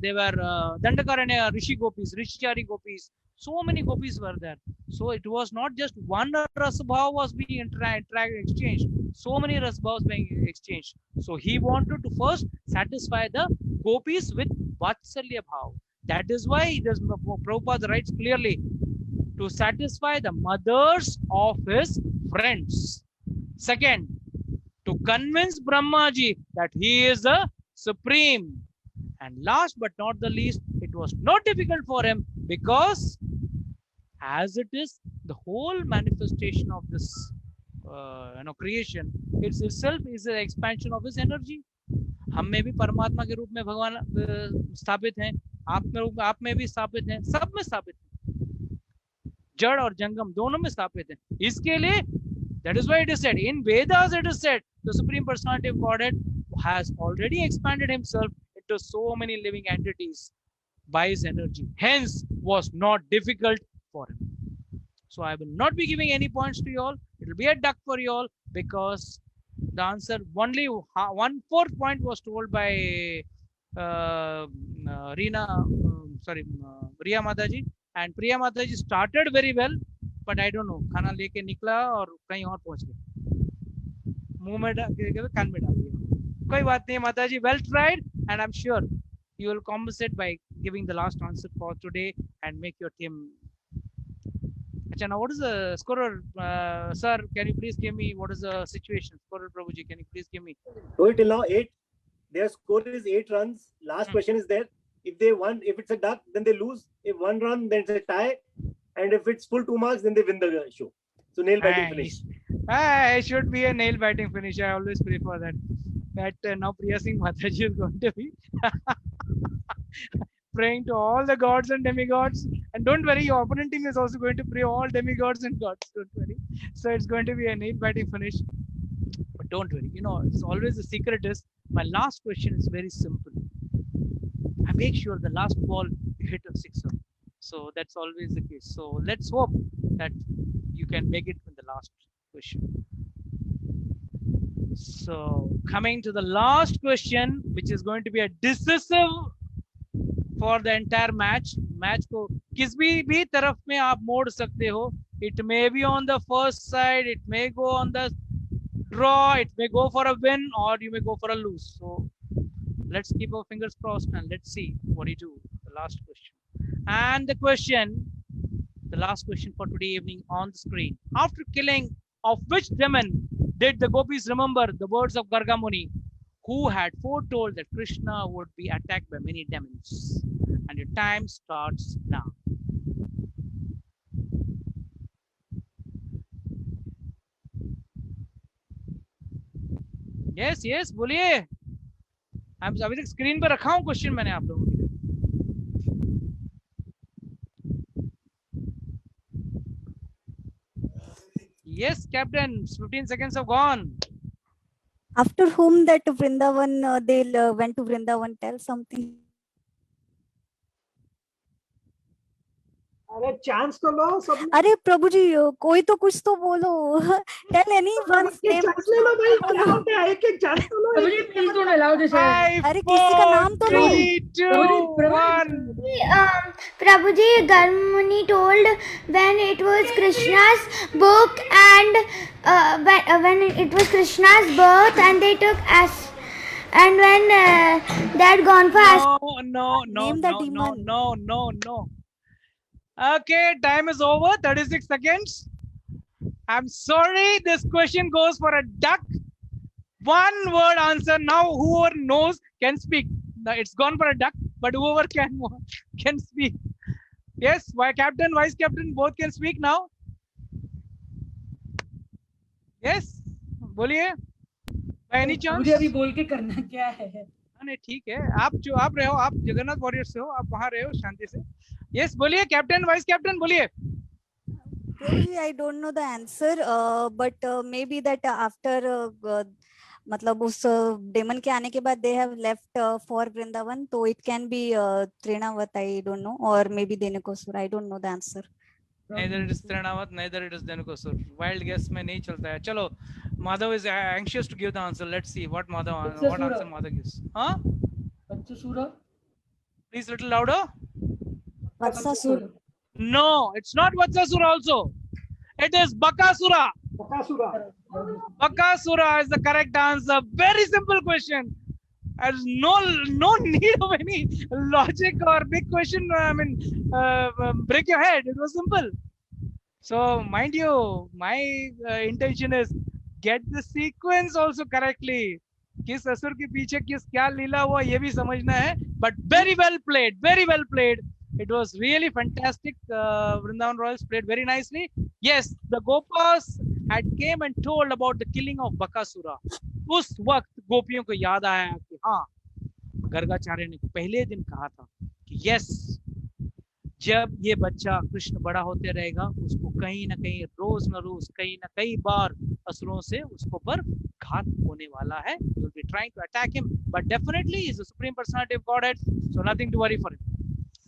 they were Dandakaranya Rishi gopis, Rishichari gopis. So many gopis were there. So it was not just one rasbhav was being exchanged. So many rasbhavs being exchanged. So he wanted to first satisfy the gopis with Vatsalya bhav. That is why Prabhupada writes clearly, to satisfy the mothers of his friends. Second, to convince Brahmaji that he is the supreme. And last but not the least, it was not difficult for him because as it is, the whole manifestation of this creation, it's itself is an expansion of his energy. हम में भी परमात्मा के रूप में भगवान स्थापित हैं, आप में भी स्थापित हैं, सब में स्थापित हैं, जड़ और जंगम दोनों में स्थापित हैं. इसके लिए that is why it is said in Vedas, it is said the Supreme Personality of Godhead has already expanded himself into so many living entities by his energy, hence was not difficult for him. So I will not be giving any points to you all. It will be a duck for you all, because the answer only 1/4 point was told by Priya Mataji, and Priya Mataji started very well, but I don't know, खाना लेके निकला और कहीं और पहुंच गया, मुंह में कान में डाल दिया. कोई बात नहीं माताजी, well tried, and I'm sure you will compensate by giving the last answer for today and make your team. Achha, now what is the scorer? Sir, can you please give me what is the situation? Scorer Prabhuji, can you please give me? So till now 8. Their score is 8 runs. Last question is there. If they won, if it's a duck, then they lose. If 1 run, then it's a tie. And if it's full 2 marks, then they win the show. So nail biting finish. It should be a nail biting finish. I always pray for that. That now Priya Singh Mataji is going to be praying to all the gods and demigods. And don't worry, your opponent team is also going to pray all demigods and gods. Don't worry. So it's going to be a nail biting finish. But don't worry. You know, it's always the secret is my last question is very simple. I make sure the last ball you hit a sixer. So that's always the case. So let's hope that you can make it in the last question. So coming to the last question, which is going to be a decisive for the entire match. Match को किस भी तरफ में आप मोड़ सकते हो. It may be on the first side, it may go on the draw, it may go for a win, or you may go for a lose. So let's keep our fingers crossed and let's see what you do. The last question. And the last question for today evening on the screen. After killing of which demon did the gopis remember the words of Garga Muni, who had foretold that Krishna would be attacked by many demons? And your time starts now. Yes, बोलिए. I'm अभी तक screen पर रखा हूँ question मैंने आप लोगों के लिए. Yes, Captain. 15 seconds have gone. After whom that Vrindavan, they went to Vrindavan, tell something. अरे चांस तो लो सब. अरे प्रभु जी कोई तो कुछ तो बोलो. Tell anyone's name. चांस ले लो भाई, क्या होता है, एक चांस तो लो. प्रभु जी please don't allow this. अरे किसी का नाम तो लो. 3, 2, 1. Prabhuji, Garmuni told when it was Krishna's book and when it was Krishna's birth and they took as and when they had gone for No. Okay, time is over. 36 seconds. I'm sorry, this question goes for a duck. One word answer. Now whoever knows can speak. Now it's gone for a duck, but whoever can speak. Yes, captain, vice captain, both can speak now. Yes, बोलिए. By any chance? मुझे अभी बोल के करना क्या है? नहीं ठीक है, आप रहे हो, आप जगन्नाथ वॉरियर से हो, आप वहाँ रहे हो शांति से. Yes, बोलिए कैप्टन, वाइस कैप्टन, बोलिए. I don't know the answer, but maybe that after मतलब उस डेमन के आने के बाद they have left for Vrindavan, so it can be Trinavat, I don't know, or maybe Denukosur. I don't know the answer. Neither it is Trinavat, neither it is Denukosur. Wild guess में नहीं चलता है. चलो, Madhav is anxious to give the answer. Let's see what answer Madhav gives. Huh? Vatsasura. Please little louder. Vatsasura. No, it's not Vatsasura also. It is Bakasura. Bakasura is the correct answer. Very simple question. There's no need of any logic or big question. Break your head. It was simple. So, mind you, my intention is get the sequence also correctly. किस असुर के पीछे क्या लीला हुआ ये भी समझना है. But very well played. Very well played. It was really fantastic. Vrindavan Royals played very nicely. Yes, the Gopas had came and told about the killing of Bakasura, उस वक्त गोपियों को याद आया कि हाँ, गर्गाचार्य ने पहले दिन कहा था कि यस, जब ये बच्चा कृष्ण बड़ा होते रहेगा, उसको कहीं ना कहीं रोज न रोज कहीं ना कई बार असुरों से उसको पर घात होने वाला है. You will be trying to attack him, but definitely he is the supreme personality of Godhead, so nothing to worry for him.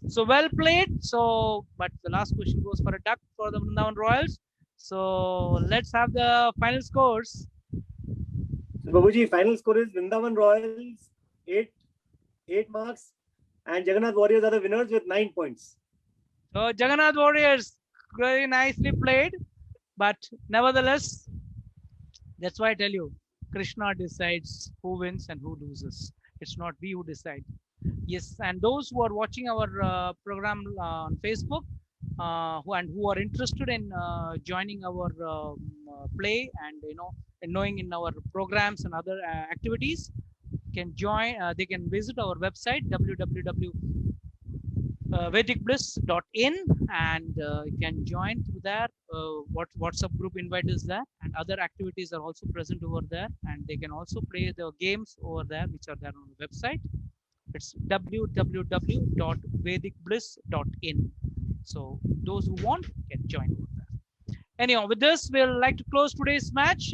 So well played. So, but the last question goes for a duck for the Vrindavan Royals. So let's have the final scores. So Babuji, final score is Vrindavan Royals 8 marks, and Jagannath Warriors are the winners with 9 points. So Jagannath Warriors, very nicely played, but nevertheless, that's why I tell you, Krishna decides who wins and who loses. It's not we who decide. Yes, and those who are watching our program on Facebook, who are interested in joining our play and and knowing in our programs and other activities, can join. They can visit our website www.vedicbliss.in, and you can join through there. What WhatsApp group invite is there, and other activities are also present over there, and they can also play the games over there, which are there on the website. It's www.vedicbliss.in. So those who want can join over there. Anyhow, with this, we'll like to close today's match.